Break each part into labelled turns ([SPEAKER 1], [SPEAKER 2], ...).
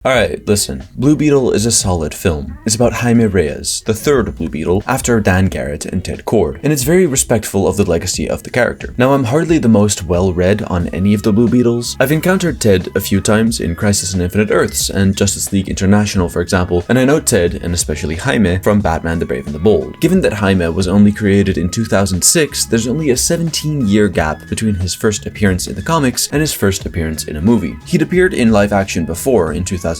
[SPEAKER 1] Alright, listen. Blue Beetle is a solid film. It's about Jaime Reyes, the third Blue Beetle, after Dan Garrett and Ted Kord, and it's very respectful of the legacy of the character. Now, I'm hardly the most well-read on any of the Blue Beetles. I've encountered Ted a few times in Crisis on Infinite Earths and Justice League International, for example, and I know Ted, and especially Jaime, from Batman the Brave and the Bold. Given that Jaime was only created in 2006, there's only a 17-year gap between his first appearance in the comics and his first appearance in a movie. He'd appeared in live action before in 2011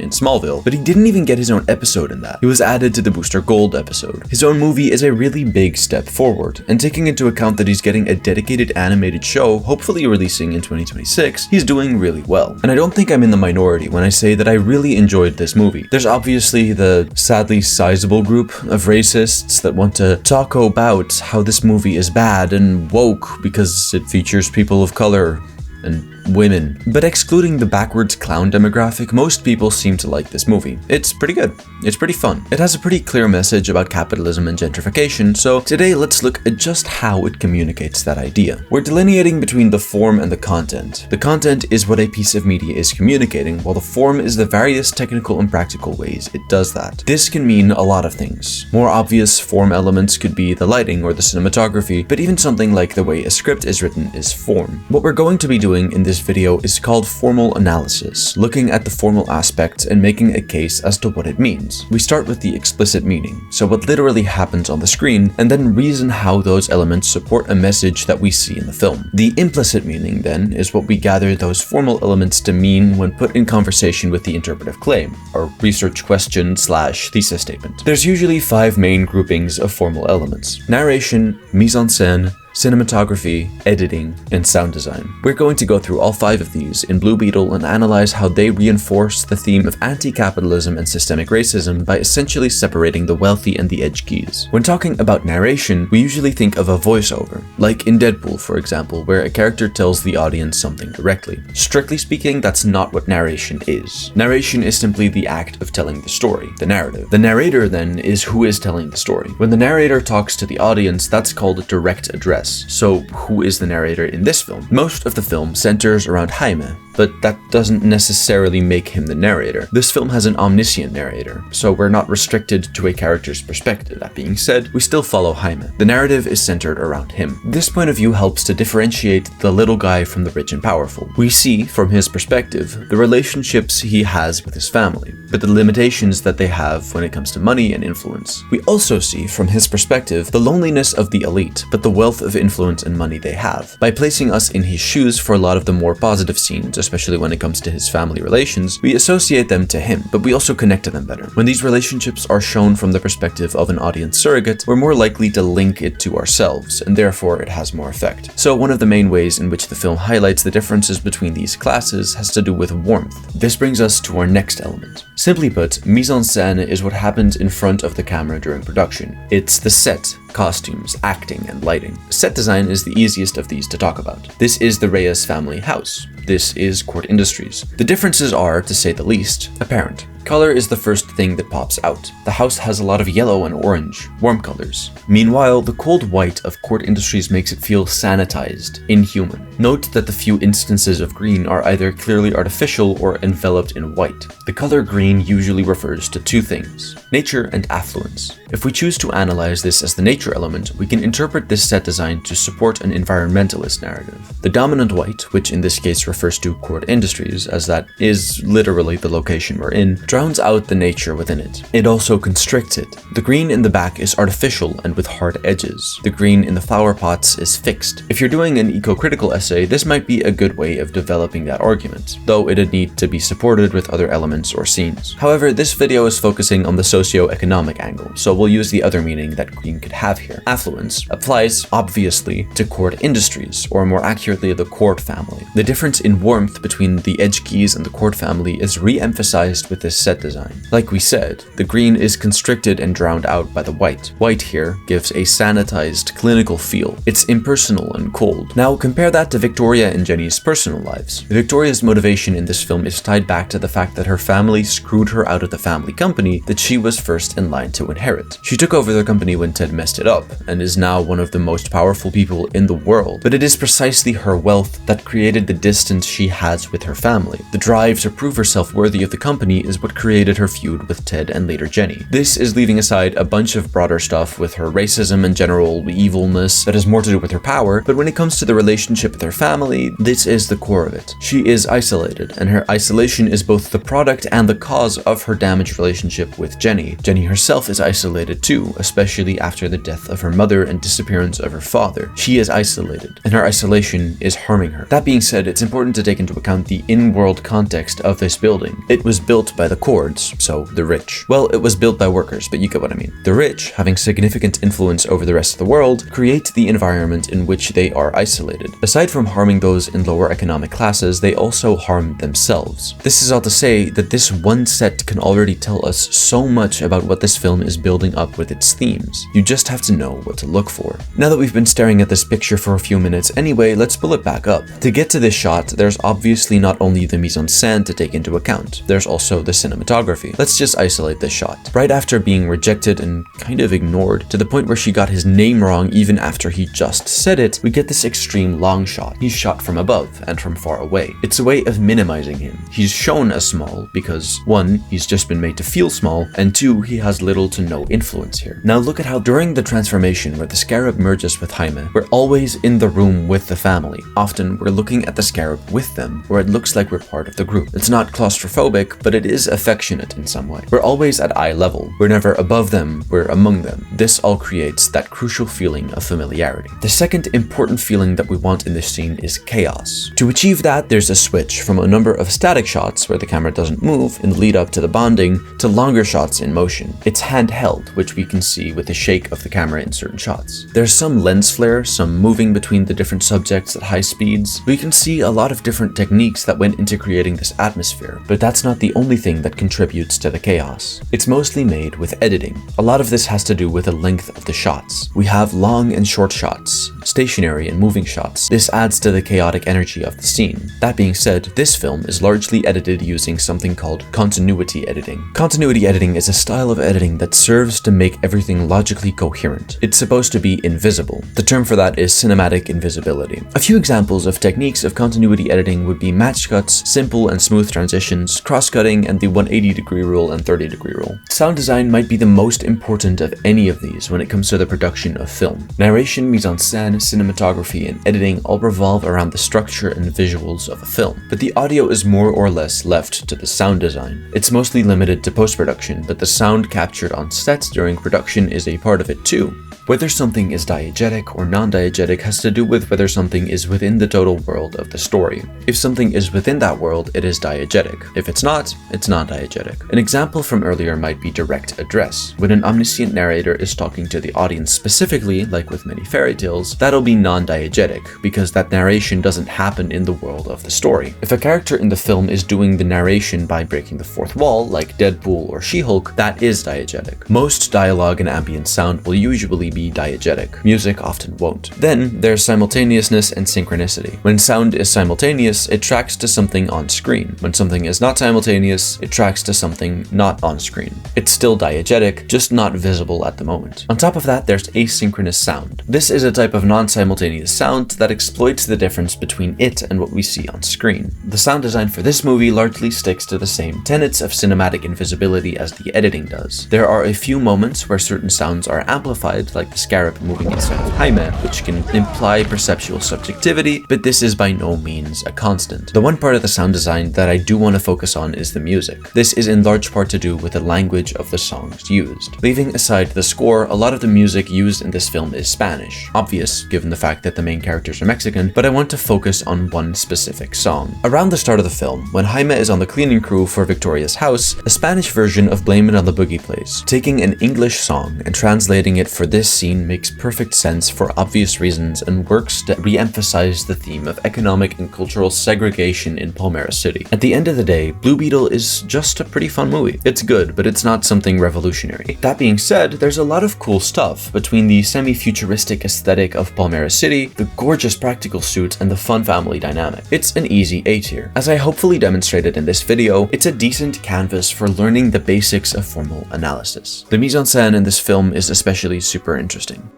[SPEAKER 1] in Smallville, but he didn't even get his own episode in that. He was added to the Booster Gold episode. His own movie is a really big step forward, and taking into account that he's getting a dedicated animated show, hopefully releasing in 2026, he's doing really well. And I don't think I'm in the minority when I say that I really enjoyed this movie. There's obviously the sadly sizable group of racists that want to talk about how this movie is bad and woke because it features people of color and women. But excluding the backwards clown demographic, most people seem to like this movie. It's pretty good. It's pretty fun. It has a pretty clear message about capitalism and gentrification, so today let's look at just how it communicates that idea. We're delineating between the form and the content. The content is what a piece of media is communicating, while the form is the various technical and practical ways it does that. This can mean a lot of things. More obvious form elements could be the lighting or the cinematography, but even something like the way a script is written is form. What we're going to be doing in this video is called formal analysis, looking at the formal aspects and making a case as to what it means. We start with the explicit meaning, so what literally happens on the screen, and then reason how those elements support a message that we see in the film. The implicit meaning, then, is what we gather those formal elements to mean when put in conversation with the interpretive claim, or research question / thesis statement. There's usually 5 main groupings of formal elements: narration, mise-en-scene, cinematography, editing, and sound design. We're going to go through all 5 of these in Blue Beetle and analyze how they reinforce the theme of anti-capitalism and systemic racism by essentially separating the wealthy and the edge keys. When talking about narration, we usually think of a voiceover, like in Deadpool, for example, where a character tells the audience something directly. Strictly speaking, that's not what narration is. Narration is simply the act of telling the story, the narrative. The narrator, then, is who is telling the story. When the narrator talks to the audience, that's called direct address. So who is the narrator in this film? Most of the film centers around Jaime, but that doesn't necessarily make him the narrator. This film has an omniscient narrator, so we're not restricted to a character's perspective. That being said, we still follow Jaime. The narrative is centered around him. This point of view helps to differentiate the little guy from the rich and powerful. We see, from his perspective, the relationships he has with his family, but the limitations that they have when it comes to money and influence. We also see, from his perspective, the loneliness of the elite, but the wealth of influence and money they have. By placing us in his shoes for a lot of the more positive scenes, especially when it comes to his family relations, we associate them to him, but we also connect to them better. When these relationships are shown from the perspective of an audience surrogate, we're more likely to link it to ourselves, and therefore it has more effect. So one of the main ways in which the film highlights the differences between these classes has to do with warmth. This brings us to our next element. Simply put, mise-en-scene is what happens in front of the camera during production. It's the set, costumes, acting, and lighting. Set design is the easiest of these to talk about. This is the Reyes family house. This is Kord Industries. The differences are, to say the least, apparent. Color is the first thing that pops out. The house has a lot of yellow and orange, warm colors. Meanwhile, the cold white of Kord Industries makes it feel sanitized, inhuman. Note that the few instances of green are either clearly artificial or enveloped in white. The color green usually refers to 2 things: nature and affluence. If we choose to analyze this as the nature element, we can interpret this set design to support an environmentalist narrative. The dominant white, which in this case refers to Kord Industries, as that is literally the location we're in, drowns out the nature within it. It also constricts it. The green in the back is artificial and with hard edges. The green in the flower pots is fixed. If you're doing an eco-critical essay, this might be a good way of developing that argument, though it'd need to be supported with other elements or scenes. However, this video is focusing on the socio-economic angle, so we'll use the other meaning that green could have here. Affluence applies, obviously, to Kord Industries, or more accurately, the Kord family. The difference in warmth between the edge keys and the Kord family is re-emphasized with this set design. Like we said, the green is constricted and drowned out by the white. White here gives a sanitized, clinical feel. It's impersonal and cold. Now compare that to Victoria and Jenny's personal lives. Victoria's motivation in this film is tied back to the fact that her family screwed her out of the family company that she was first in line to inherit. She took over their company when Ted messed it up, and is now one of the most powerful people in the world. But it is precisely her wealth that created the distance she has with her family. The drive to prove herself worthy of the company is what created her feud with Ted and later Jenny. This is leaving aside a bunch of broader stuff with her racism and general evilness that has more to do with her power, but when it comes to the relationship with her family, this is the core of it. She is isolated, and her isolation is both the product and the cause of her damaged relationship with Jenny. Jenny herself is isolated too, especially after the death of her mother and disappearance of her father. She is isolated, and her isolation is harming her. That being said, it's important to take into account the in-world context of this building. It was built by the Cords, so the rich. Well, it was built by workers, but you get what I mean. The rich, having significant influence over the rest of the world, create the environment in which they are isolated. Aside from harming those in lower economic classes, they also harm themselves. This is all to say that this one set can already tell us so much about what this film is building up with its themes. You just have to know what to look for. Now that we've been staring at this picture for a few minutes anyway, let's pull it back up. To get to this shot, there's obviously not only the mise-en-scene to take into account, there's also the cinematography. Let's just isolate this shot. Right after being rejected and kind of ignored, to the point where she got his name wrong even after he just said it, we get this extreme long shot. He's shot from above and from far away. It's a way of minimizing him. He's shown as small because 1, he's just been made to feel small, and 2, he has little to no influence here. Now look at how during the transformation where the scarab merges with Jaime, we're always in the room with the family. Often we're looking at the scarab with them, where it looks like we're part of the group. It's not claustrophobic, but it is affectionate in some way. We're always at eye level. We're never above them, we're among them. This all creates that crucial feeling of familiarity. The second important feeling that we want in this scene is chaos. To achieve that, there's a switch from a number of static shots where the camera doesn't move in the lead up to the bonding to longer shots in motion. It's handheld, which we can see with the shake of the camera in certain shots. There's some lens flare, some moving between the different subjects at high speeds. We can see a lot of different techniques that went into creating this atmosphere, but that's not the only thing that contributes to the chaos. It's mostly made with editing. A lot of this has to do with the length of the shots. We have long and short shots, stationary and moving shots. This adds to the chaotic energy of the scene. That being said, this film is largely edited using something called continuity editing. Continuity editing is a style of editing that serves to make everything logically coherent. It's supposed to be invisible. The term for that is cinematic invisibility. A few examples of techniques of continuity editing would be match cuts, simple and smooth transitions, cross-cutting, and the 180-degree rule and 30-degree rule. Sound design might be the most important of any of these when it comes to the production of film. Narration, mise-en-scene, cinematography, and editing all revolve around the structure and visuals of a film, but the audio is more or less left to the sound design. It's mostly limited to post-production, but the sound captured on set during production is a part of it too. Whether something is diegetic or non-diegetic has to do with whether something is within the total world of the story. If something is within that world, it is diegetic. If it's not, it's non-diegetic. An example from earlier might be direct address. When an omniscient narrator is talking to the audience specifically, like with many fairy tales, that'll be non-diegetic, because that narration doesn't happen in the world of the story. If a character in the film is doing the narration by breaking the fourth wall, like Deadpool or She-Hulk, that is diegetic. Most dialogue and ambient sound will usually be diegetic. Music often won't. Then there's simultaneousness and synchronicity. When sound is simultaneous, it tracks to something on screen. When something is not simultaneous, it tracks to something not on screen. It's still diegetic, just not visible at the moment. On top of that, there's asynchronous sound. This is a type of non-simultaneous sound that exploits the difference between it and what we see on screen. The sound design for this movie largely sticks to the same tenets of cinematic invisibility as the editing does. There are a few moments where certain sounds are amplified, like the scarab moving inside of Jaime, which can imply perceptual subjectivity, but this is by no means a constant. The one part of the sound design that I do want to focus on is the music. This is in large part to do with the language of the songs used. Leaving aside the score, a lot of the music used in this film is Spanish. Obvious, given the fact that the main characters are Mexican, but I want to focus on one specific song. Around the start of the film, when Jaime is on the cleaning crew for Victoria's house, a Spanish version of Blame It on the Boogie plays, taking an English song and translating it for this Mise-en-scene makes perfect sense for obvious reasons and works to re-emphasize the theme of economic and cultural segregation in Palmyra City. At the end of the day, Blue Beetle is just a pretty fun movie. It's good, but it's not something revolutionary. That being said, there's a lot of cool stuff between the semi-futuristic aesthetic of Palmyra City, the gorgeous practical suits, and the fun family dynamic. It's an easy A tier. As I hopefully demonstrated in this video, it's a decent canvas for learning the basics of formal analysis. The mise-en-scene in this film is especially super interesting.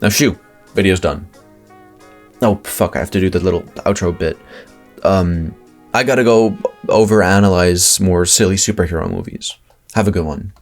[SPEAKER 1] Now shoo, video's done. Oh fuck, I have to do the little outro bit. I gotta go overanalyze more silly superhero movies. Have a good one.